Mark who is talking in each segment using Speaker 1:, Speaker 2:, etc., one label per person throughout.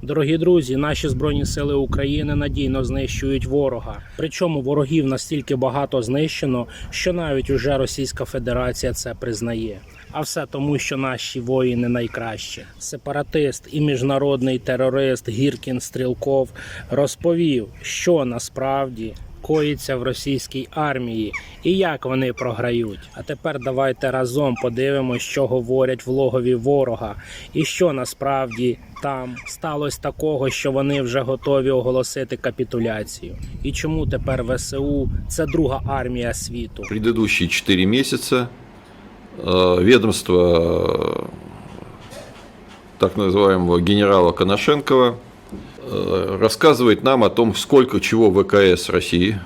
Speaker 1: Дорогі друзі, наші Збройні Сили України надійно знищують ворога. Причому ворогів настільки багато знищено, що навіть уже Російська Федерація це признає. А все тому, що наші воїни найкращі. Сепаратист і міжнародний терорист Гіркін Стрілков розповів, що насправді коїться в російській армії і як вони програють. А тепер давайте разом подивимось, що говорять в логові ворога і що насправді там сталося такого, що вони вже готові оголосити капітуляцію. І чому тепер ВСУ – це друга армія світу.
Speaker 2: Предыдущие 4 месяца ведомство так называемого генерала Коношенкова рассказывает нам о том, сколько чего ВКС России,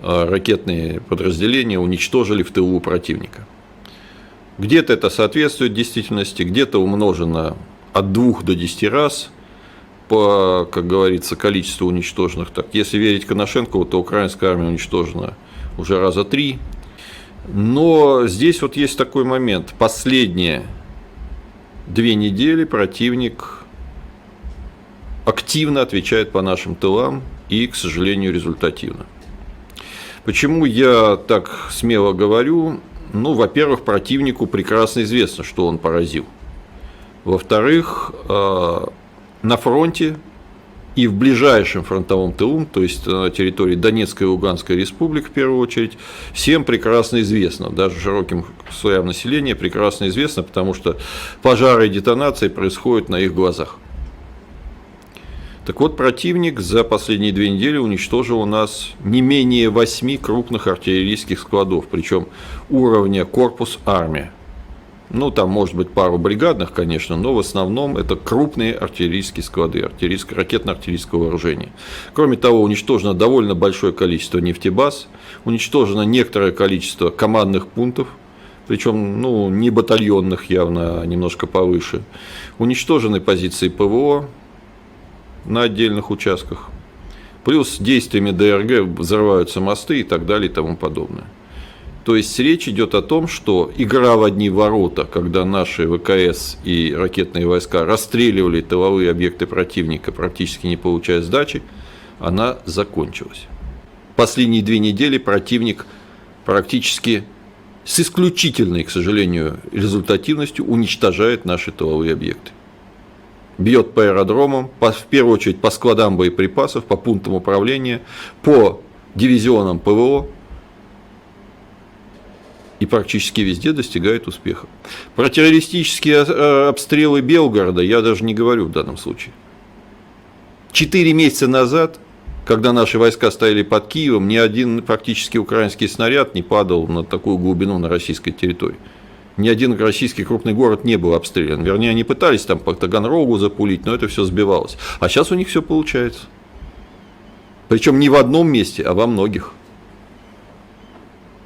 Speaker 2: ракетные подразделения уничтожили в тылу противника. Где-то это соответствует действительности, где-то умножено от 2 до 10 раз по, как говорится, количеству уничтоженных. Так, если верить Коношенкову, то украинская армия уничтожена уже раза 3. Но здесь вот есть такой момент. Последние 2 недели противник активно отвечает по нашим тылам и, к сожалению, результативно. Почему я так смело говорю? Ну, во-первых, противнику прекрасно известно, что он поразил. Во-вторых, на фронте и в ближайшем фронтовом тылу, то есть на территории Донецкой и Луганской республик в первую очередь, всем прекрасно известно, даже широким слоям населения прекрасно известно, потому что пожары и детонации происходят на их глазах. Так вот, противник за последние 2 недели уничтожил у нас не менее 8 крупных артиллерийских складов, причем уровня корпус-армия. Ну, там может быть пару бригадных, конечно, но в основном это крупные артиллерийские склады, ракетно-артиллерийского вооружения. Кроме того, уничтожено довольно большое количество нефтебаз, уничтожено некоторое количество командных пунктов, причем ну, не батальонных явно, а немножко повыше. Уничтожены позиции ПВО на отдельных участках. Плюс действиями ДРГ взрываются мосты и так далее и тому подобное. То есть речь идет о том, что игра в одни ворота, когда наши ВКС и ракетные войска расстреливали тыловые объекты противника, практически не получая сдачи, она закончилась. Последние 2 недели противник практически с исключительной, к сожалению, результативностью уничтожает наши тыловые объекты. Бьет по аэродромам, в первую очередь по складам боеприпасов, по пунктам управления, по дивизионам ПВО и практически везде достигает успеха. Про террористические обстрелы Белгорода я даже не говорю в данном случае. 4 месяца назад, когда наши войска стояли под Киевом, ни один практически украинский снаряд не падал на такую глубину на российской территории. Ни один российский крупный город не был обстрелян. Вернее, они пытались там по Таганрогу запулить, но это все сбивалось. А сейчас у них все получается. Причем не в одном месте, а во многих.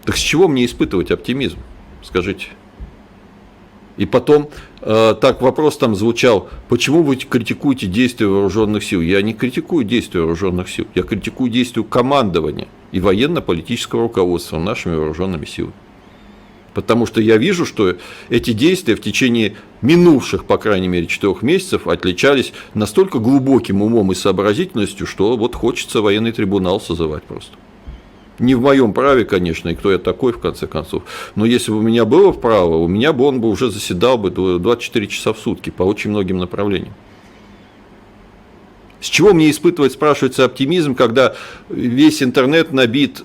Speaker 2: Так с чего мне испытывать оптимизм? Скажите. И потом, так вопрос там звучал, почему вы критикуете действия вооруженных сил? Я не критикую действия вооруженных сил, я критикую действия командования и военно-политического руководства нашими вооруженными силами. Потому что я вижу, что эти действия в течение минувших, по крайней мере, 4 месяцев отличались настолько глубоким умом и сообразительностью, что вот хочется военный трибунал созывать просто. Не в моем праве, конечно, и кто я такой, в конце концов. Но если бы у меня было право, у меня бы он бы уже заседал бы 24 часа в сутки по очень многим направлениям. С чего мне испытывать, спрашивается, оптимизм, когда весь интернет набит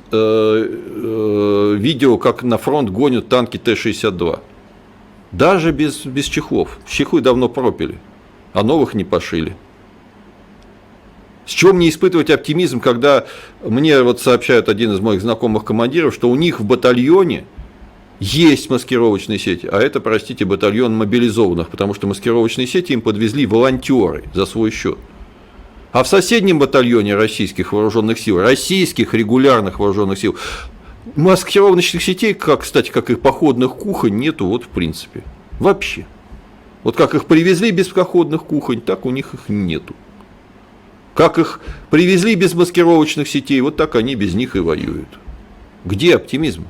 Speaker 2: видео, как на фронт гонят танки Т-62. Даже без чехлов. Чехлы давно пропили, а новых не пошили. С чего мне испытывать оптимизм, когда мне вот сообщает один из моих знакомых командиров, что у них в батальоне есть маскировочные сети, а это, простите, батальон мобилизованных, потому что маскировочные сети им подвезли волонтеры за свой счет. А в соседнем батальоне российских вооруженных сил, российских регулярных вооруженных сил, маскировочных сетей, как, кстати, как их походных кухонь, нету вот в принципе. Вообще. Вот как их привезли без походных кухонь, так у них их нету. Как их привезли без маскировочных сетей, вот так они без них и воюют. Где оптимизм?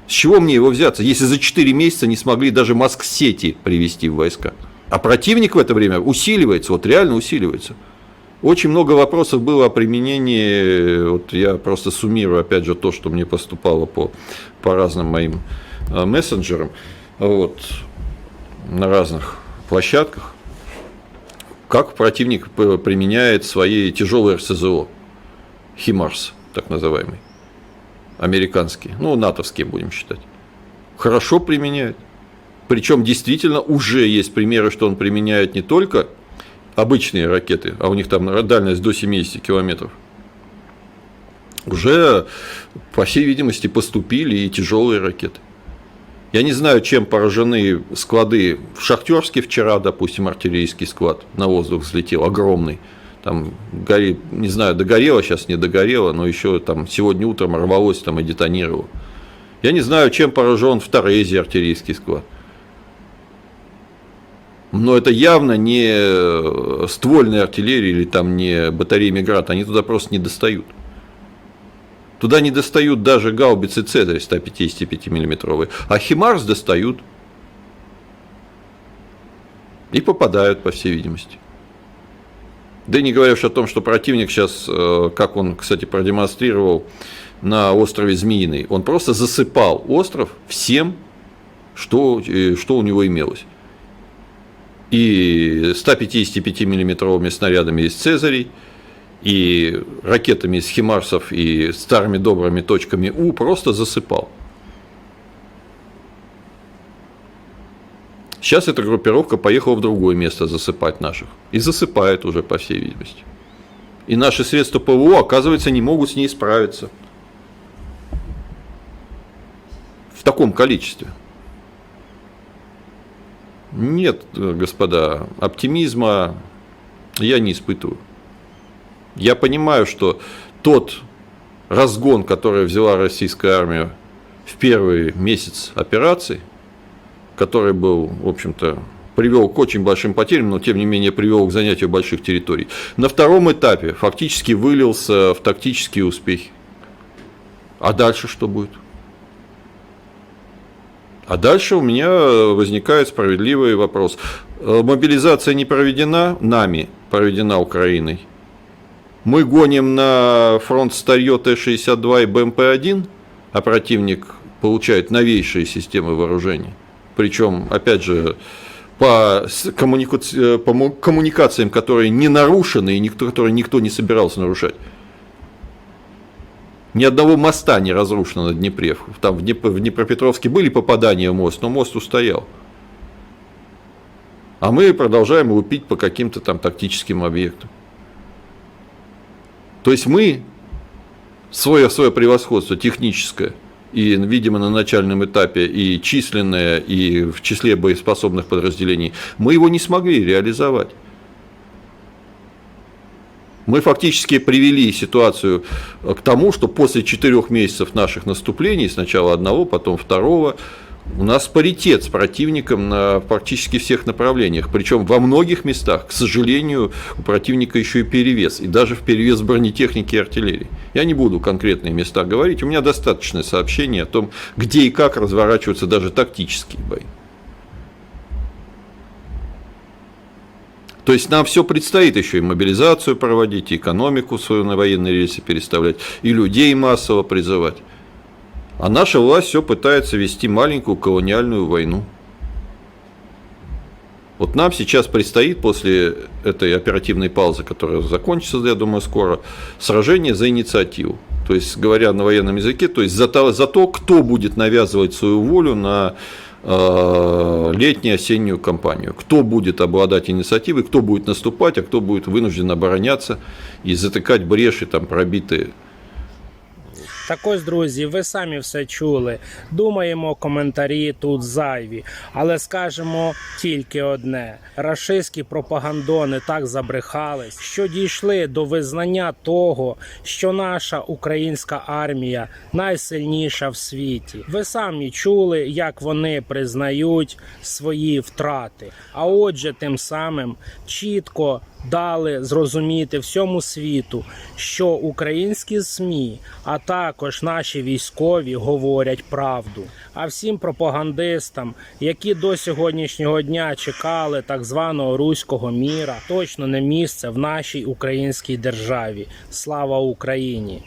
Speaker 2: С чего мне его взяться, если за 4 месяца не смогли даже маск-сети привести в войска? А противник в это время усиливается, вот реально усиливается. Очень много вопросов было о применении, вот я просто суммирую, опять же, то, что мне поступало по разным моим мессенджерам, вот, на разных площадках, как противник применяет свои тяжелые РСЗО, «Химарс», так называемый, американские, ну, натовские будем считать. Хорошо применяет. Причем действительно уже есть примеры, что он применяет не только обычные ракеты, а у них там дальность до 70 километров. Уже, по всей видимости, поступили и тяжелые ракеты. Я не знаю, чем поражены склады в Шахтерске вчера, допустим, артиллерийский склад на воздух взлетел, огромный. Там, не знаю, догорело, сейчас не догорело, но еще там сегодня утром рвалось там и детонировало. Я не знаю, чем поражен в Торезе артиллерийский склад. Но это явно не ствольная артиллерия или там не батареи Миград, они туда просто не достают. Туда не достают даже гаубицы Цезарь 155 миллиметровые, а Химарс достают и попадают, по всей видимости. Да и не говоря уж о том, что противник сейчас, как он, кстати, продемонстрировал на острове Змеиный, он просто засыпал остров всем, что у него имелось. И 155 миллиметровыми снарядами из Цезарей, и ракетами из Химарсов, и старыми добрыми точками У просто засыпал. Сейчас эта группировка поехала в другое место засыпать наших. И засыпает уже, по всей видимости. И наши средства ПВО, оказывается, не могут с ней справиться. В таком количестве. Нет, господа, оптимизма я не испытываю. Я понимаю, что тот разгон, который взяла российская армия в первый месяц операции, который был, в общем-то, привел к очень большим потерям, но тем не менее привел к занятию больших территорий, на втором этапе фактически вылился в тактические успехи. А дальше что будет? А дальше у меня возникает справедливый вопрос. Мобилизация не проведена нами, проведена Украиной. Мы гоним на фронт старье Т-62 и БМП-1, а противник получает новейшие системы вооружения. Причем, опять же, по коммуникациям, которые не нарушены и которые никто не собирался нарушать. Ни одного моста не разрушено на Днепре. Там в Днепропетровске были попадания в мост, но мост устоял. А мы продолжаем лупить по каким-то там тактическим объектам. То есть мы свое превосходство техническое, и, видимо, на начальном этапе, и численное, и в числе боеспособных подразделений, мы его не смогли реализовать. Мы фактически привели ситуацию к тому, что после 4 месяцев наших наступлений, сначала одного, потом второго, у нас паритет с противником на практически всех направлениях. Причем во многих местах, к сожалению, у противника еще и перевес. И даже в перевес бронетехники и артиллерии. Я не буду конкретные места говорить. У меня достаточно сообщений о том, где и как разворачиваются даже тактические бои. То есть нам все предстоит еще и мобилизацию проводить, и экономику свою на военные рельсы переставлять, и людей массово призывать. А наша власть все пытается вести маленькую колониальную войну. Вот нам сейчас предстоит после этой оперативной паузы, которая закончится, я думаю, скоро, сражение за инициативу. То есть, говоря на военном языке, то есть за то, кто будет навязывать свою волю на летнюю-осеннюю кампанию. Кто будет обладать инициативой, кто будет наступать, а кто будет вынужден обороняться і затикати бреші, там, пробити.
Speaker 1: Так ось, друзі, ви самі все чули. Думаємо, коментарі тут зайві. Але скажемо тільки одне. Рашистські пропагандони так забрехались, що дійшли до визнання того, що наша українська армія найсильніша в світі. Ви самі чули, як вони признають свої втрати. А отже, тим самим чітко дали зрозуміти всьому світу, що українські ЗМІ, а також також наші військові говорять правду. А всім пропагандистам, які до сьогоднішнього дня чекали так званого руського міра, точно не місце в нашій українській державі. Слава Україні!